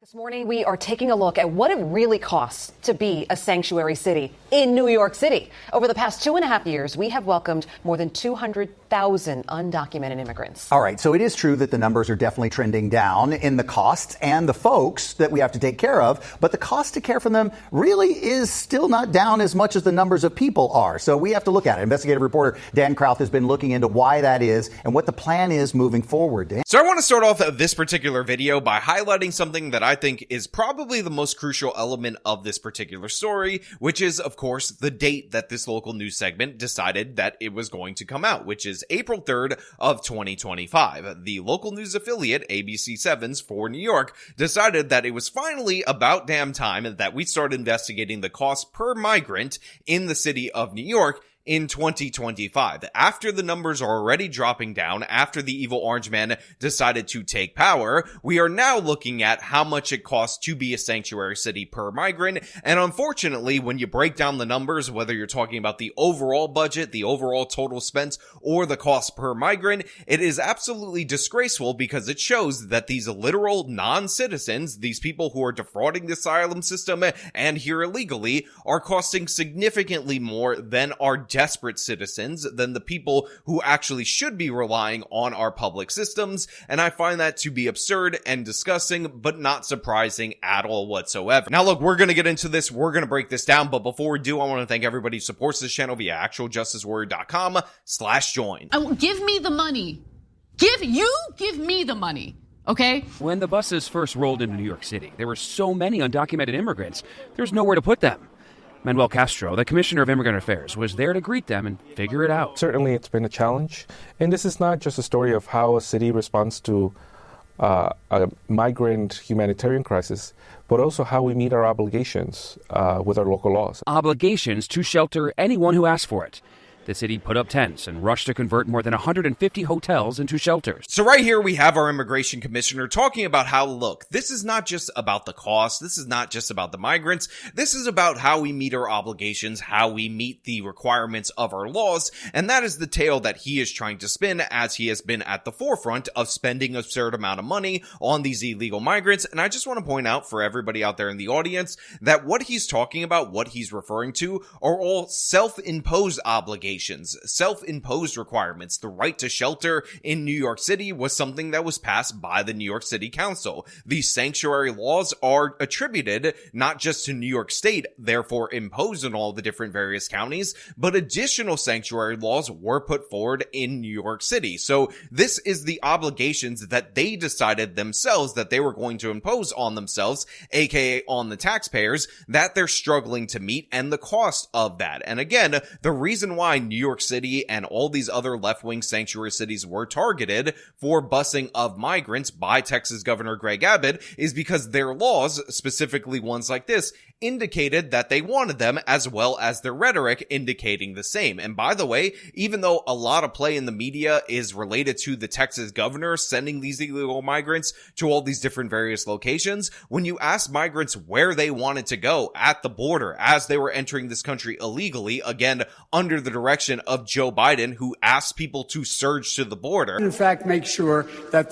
This morning, we are taking a look at what it really costs to be a sanctuary city in New York City. Over the past 2.5 years, we have welcomed more than 200,000 undocumented immigrants. All right, so it is true that the numbers are definitely trending down in the costs and the folks that we have to take care of, but the cost to care for them really is still not down as much as the numbers of people are. So we have to look at it. Investigative reporter Dan Krauth has been looking into why that is and what the plan is moving forward. Dan? So I want to start off this particular video by highlighting something that I think is probably the most crucial element of this particular story, which is, of course, the date that this local news segment decided that it was going to come out, which is April 3rd of 2025. The local news affiliate, ABC7's for New York, decided that it was finally about damn time that we start investigating the cost per migrant in the city of New York in 2025. After the numbers are already dropping down, after the evil orange man decided to take power, we are now looking at how much it costs to be a sanctuary city per migrant. And unfortunately, when you break down the numbers, whether you're talking about the overall budget, the overall total spent, or the cost per migrant, it is absolutely disgraceful because it shows that these literal non-citizens, these people who are defrauding the asylum system and here illegally, are costing significantly more than our desperate citizens, than the people who actually should be relying on our public systems. And I find that to be absurd and disgusting, but not surprising at all whatsoever. Now look, we're going to get into this. We're going to break this down. But before we do, I want to thank everybody who supports this channel via actualjusticewarrior.com/join. Give me the money. Give me the money. Okay? When the buses first rolled into New York City, there were so many undocumented immigrants, there's nowhere to put them. Manuel Castro, the Commissioner of Immigrant Affairs, was there to greet them and figure it out. Certainly, it's been a challenge. And this is not just a story of how a city responds to a migrant humanitarian crisis, but also how we meet our obligations with our local laws. Obligations to shelter anyone who asks for it. The city put up tents and rushed to convert more than 150 hotels into shelters. So right here we have our immigration commissioner talking about how, look, this is not just about the cost. This is not just about the migrants. This is about how we meet our obligations, how we meet the requirements of our laws. And that is the tale that he is trying to spin, as he has been at the forefront of spending an absurd amount of money on these illegal migrants. And I just want to point out for everybody out there in the audience that what he's talking about, what he's referring to, are all self-imposed obligations. Self-imposed requirements. The right to shelter in New York City was something that was passed by the New York City Council. These sanctuary laws are attributed not just to New York State, therefore imposed in all the different various counties, but additional sanctuary laws were put forward in New York City. So this is the obligations that they decided themselves that they were going to impose on themselves, aka on the taxpayers, that they're struggling to meet, and the cost of that. And again, the reason why New York City and all these other left-wing sanctuary cities were targeted for busing of migrants by Texas Governor Greg Abbott is because their laws, specifically ones like this, indicated that they wanted them, as well as their rhetoric indicating the same. And by the way, even though a lot of play in the media is related to the Texas governor sending these illegal migrants to all these different various locations, when you ask migrants where they wanted to go at the border as they were entering this country illegally, again, under the direction of Joe Biden, who asked people to surge to the border. In fact, make sure that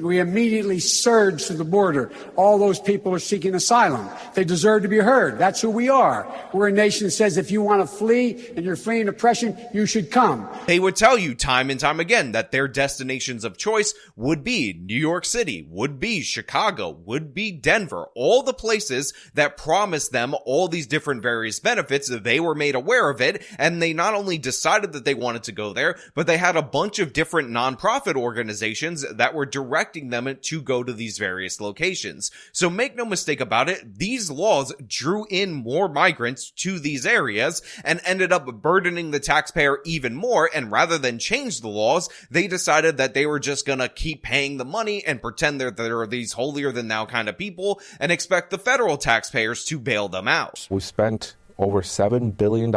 we immediately surge to the border. All those people are seeking asylum. They deserve to be heard. That's who we are. We're a nation that says if you want to flee and you're fleeing oppression, you should come. They would tell you time and time again that their destinations of choice would be New York City, would be Chicago, would be Denver, all the places that promised them all these different various benefits. They were made aware of it, and they not only decided that they wanted to go there, but they had a bunch of different nonprofit organizations that were directing them to go to these various locations. So make no mistake about it, these laws drew in more migrants to these areas and ended up burdening the taxpayer even more. And rather than change the laws, they decided that they were just gonna keep paying the money and pretend that there are these holier than thou kind of people and expect the federal taxpayers to bail them out. We spent over $7 billion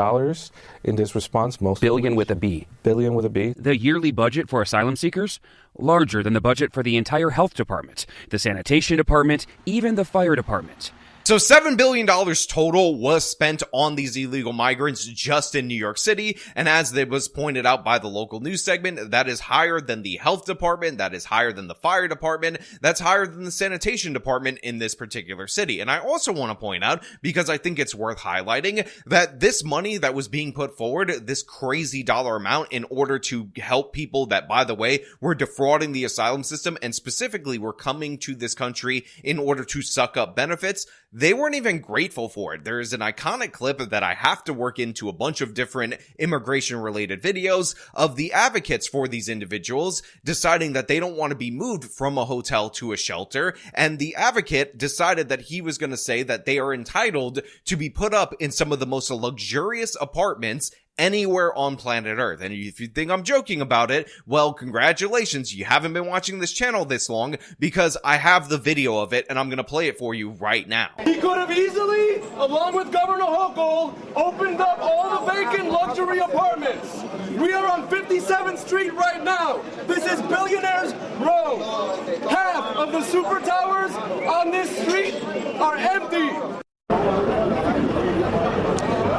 in this response. Billion with a B. Billion with a B. The yearly budget for asylum seekers? Larger than the budget for the entire health department, the sanitation department, even the fire department. So $7 billion total was spent on these illegal migrants just in New York City. And as it was pointed out by the local news segment, that is higher than the health department. That is higher than the fire department. That's higher than the sanitation department in this particular city. And I also want to point out, because I think it's worth highlighting, that this money that was being put forward, this crazy dollar amount in order to help people that, by the way, were defrauding the asylum system and specifically were coming to this country in order to suck up benefits, they weren't even grateful for it. There is an iconic clip that I have to work into a bunch of different immigration-related videos of the advocates for these individuals deciding that they don't want to be moved from a hotel to a shelter, and the advocate decided that he was going to say that they are entitled to be put up in some of the most luxurious apartments anywhere on planet Earth. And if you think I'm joking about it, well, congratulations. You haven't been watching this channel this long, because I have the video of it and I'm going to play it for you right now. He could have easily, along with Governor Hochul, opened up all the vacant luxury apartments. We are on 57th Street right now. This is Billionaires Row. Half of the super towers on this street are empty.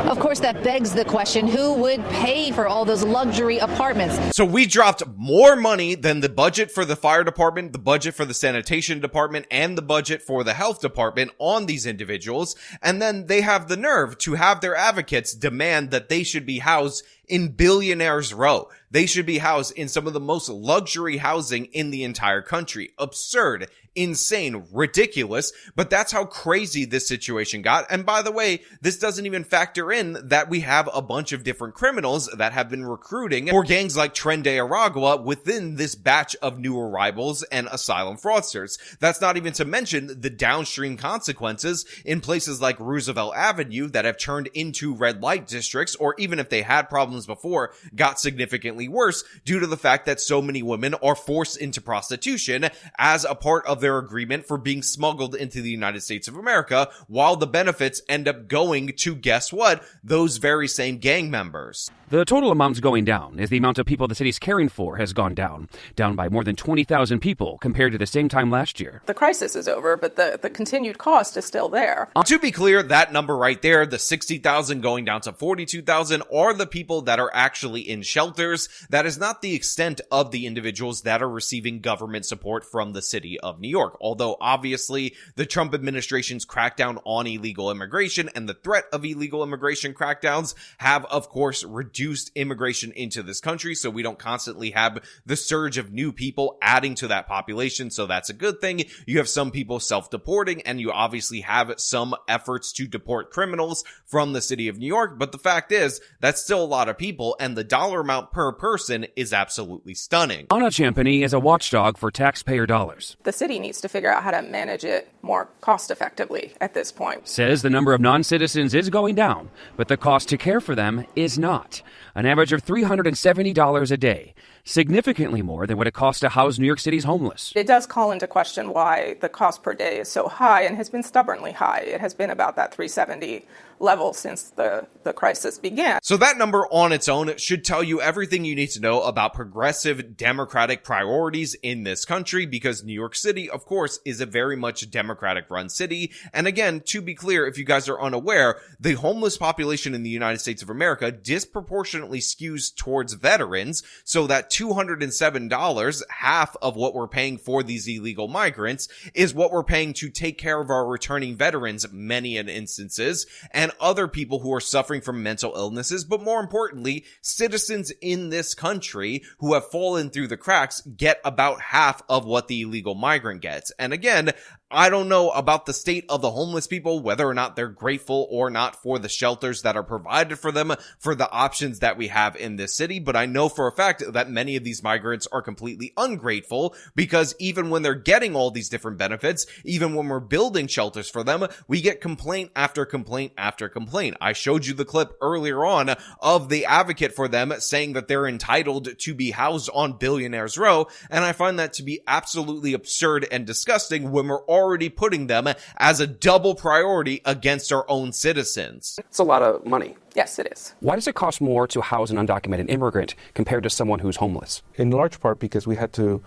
Of course, that begs the question, who would pay for all those luxury apartments? So we dropped more money than the budget for the fire department, the budget for the sanitation department, and the budget for the health department on these individuals. And then they have the nerve to have their advocates demand that they should be housed in Billionaires Row. They should be housed in some of the most luxury housing in the entire country. Absurd, insane, ridiculous, but that's how crazy this situation got. And by the way, this doesn't even factor in that we have a bunch of different criminals that have been recruiting for gangs like Tren de Aragua within this batch of new arrivals and asylum fraudsters. That's not even to mention the downstream consequences in places like Roosevelt Avenue that have turned into red light districts, or even if they had problems before, got significantly worse due to the fact that so many women are forced into prostitution as a part of their agreement for being smuggled into the United States of America, while the benefits end up going to, guess what, those very same gang members. The total amount's going down as the amount of people the city's caring for has gone down by more than 20,000 people compared to the same time last year. The crisis is over, but the continued cost is still there. To be clear, that number right there, the 60,000 going down to 42,000, are the people that are actually in shelters. That is not the extent of the individuals that are receiving government support from the city of New York. Although obviously the Trump administration's crackdown on illegal immigration and the threat of illegal immigration crackdowns have, of course, reduced immigration into this country, so we don't constantly have the surge of new people adding to that population, so that's a good thing. You have some people self-deporting, and you obviously have some efforts to deport criminals from the city of New York, but the fact is, that's still a lot of people, and the dollar amount per person is absolutely stunning. Anna Champany is a watchdog for taxpayer dollars. The city needs to figure out how to manage it more cost-effectively at this point. Says the number of non-citizens is going down, but the cost to care for them is not. An average of $370 a day, significantly more than what it costs to house New York City's homeless. It does call into question why the cost per day is so high and has been stubbornly high. It has been about that $370 level since the crisis began. So that number on its own should tell you everything you need to know about progressive Democratic priorities in this country, because New York City, of course, is a very much Democratic-run city. And again, to be clear, if you guys are unaware, the homeless population in the United States of America disproportionately skews towards veterans, so that $207, half of what we're paying for these illegal migrants, is what we're paying to take care of our returning veterans, many in instances, and other people who are suffering from mental illnesses, but more importantly, citizens in this country who have fallen through the cracks get about half of what the illegal migrant gets. And again, I don't know about the state of the homeless people, whether or not they're grateful or not for the shelters that are provided for them, for the options that we have in this city, but I know for a fact that many of these migrants are completely ungrateful, because even when they're getting all these different benefits, even when we're building shelters for them, we get complaint after complaint after complaint. I showed you the clip earlier on of the advocate for them saying that they're entitled to be housed on Billionaires Row, and I find that to be absolutely absurd and disgusting when we're already putting them as a double priority against our own citizens. It's a lot of money. Yes, it is. Why does it cost more to house an undocumented immigrant compared to someone who's homeless? In large part because we had to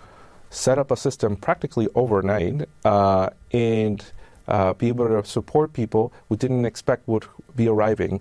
set up a system practically overnight and be able to support people we didn't expect would be arriving.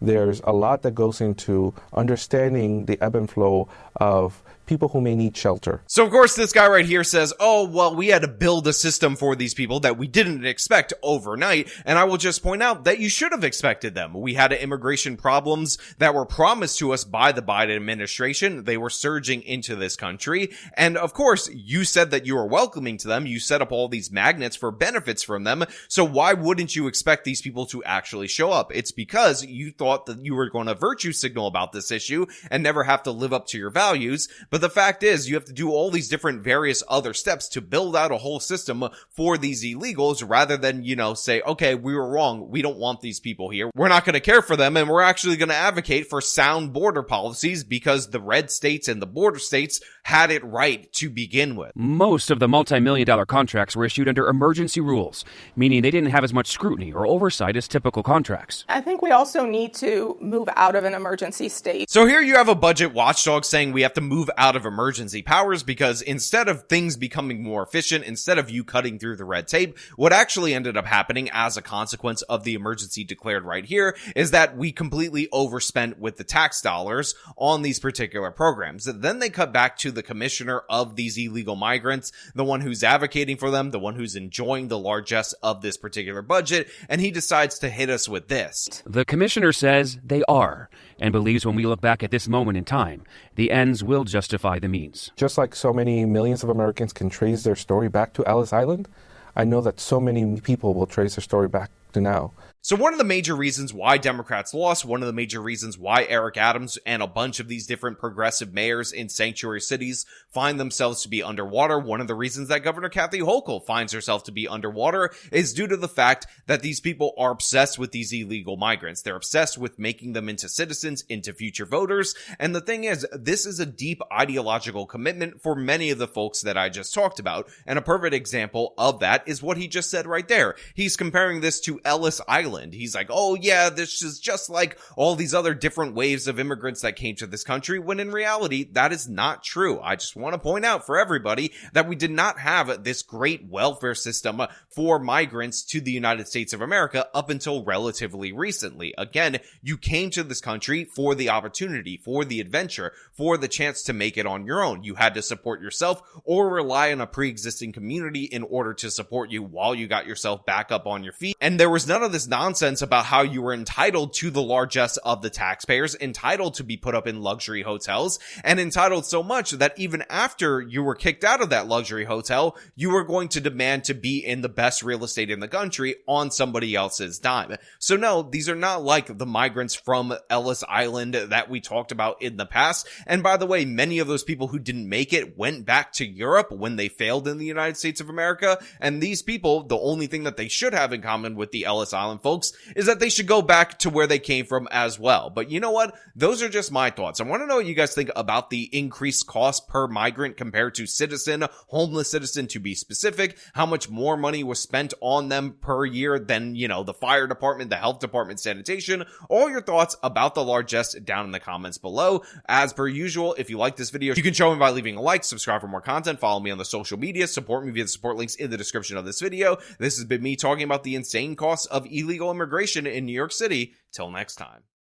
There's a lot that goes into understanding the ebb and flow of people who may need shelter. So, of course, this guy right here says, oh, well, we had to build a system for these people that we didn't expect overnight. And I will just point out that you should have expected them. We had immigration problems that were promised to us by the Biden administration. They were surging into this country. And, of course, you said that you were welcoming to them. You set up all these magnets for benefits from them. So why wouldn't you expect these people to actually show up? It's because you thought that you were going to virtue signal about this issue and never have to live up to your values. But the fact is, you have to do all these different various other steps to build out a whole system for these illegals rather than, say, okay, we were wrong. We don't want these people here. We're not going to care for them. And we're actually going to advocate for sound border policies because the red states and the border states had it right to begin with. Most of the multi-million-dollar contracts were issued under emergency rules, meaning they didn't have as much scrutiny or oversight as typical contracts. I think we also need to move out of an emergency state. So here you have a budget watchdog saying we have to move out of emergency powers because instead of things becoming more efficient, instead of you cutting through the red tape, what actually ended up happening as a consequence of the emergency declared right here is that we completely overspent with the tax dollars on these particular programs. Then they cut back to the commissioner of these illegal migrants, the one who's advocating for them, the one who's enjoying the largesse of this particular budget, and he decides to hit us with this. The commissioner says they are, and believes when we look back at this moment in time, the ends will justify the means. Just like so many millions of Americans can trace their story back to Ellis Island, I know that so many people will trace their story back to now. So one of the major reasons why Democrats lost, one of the major reasons why Eric Adams and a bunch of these different progressive mayors in sanctuary cities find themselves to be underwater, one of the reasons that Governor Kathy Hochul finds herself to be underwater is due to the fact that these people are obsessed with these illegal migrants. They're obsessed with making them into citizens, into future voters. And the thing is, this is a deep ideological commitment for many of the folks that I just talked about. And a perfect example of that is what he just said right there. He's comparing this to Ellis Island. He's like, oh yeah, this is just like all these other different waves of immigrants that came to this country, when in reality, that is not true. I just want to point out for everybody that we did not have this great welfare system for migrants to the United States of America up until relatively recently. Again, you came to this country for the opportunity, for the adventure, for the chance to make it on your own. You had to support yourself or rely on a pre-existing community in order to support you while you got yourself back up on your feet. And there was none of this nonsense about how you were entitled to the largesse of the taxpayers, entitled to be put up in luxury hotels, and entitled so much that even after you were kicked out of that luxury hotel, you were going to demand to be in the best real estate in the country on somebody else's dime. So no, these are not like the migrants from Ellis Island that we talked about in the past. And by the way, many of those people who didn't make it went back to Europe when they failed in the United States of America. And these people, the only thing that they should have in common with the Ellis Island folks is that they should go back to where they came from as well. But you know what? Those are just my thoughts. I want to know what you guys think about the increased cost per migrant compared to citizen, homeless citizen to be specific, how much more money was spent on them per year than, the fire department, the health department, sanitation. All your thoughts about the largesse down in the comments below. As per usual, if you like this video, you can show me by leaving a like, subscribe for more content, follow me on the social media, support me via the support links in the description of this video. This has been me talking about the insane costs of illegal immigration in New York City. Till next time.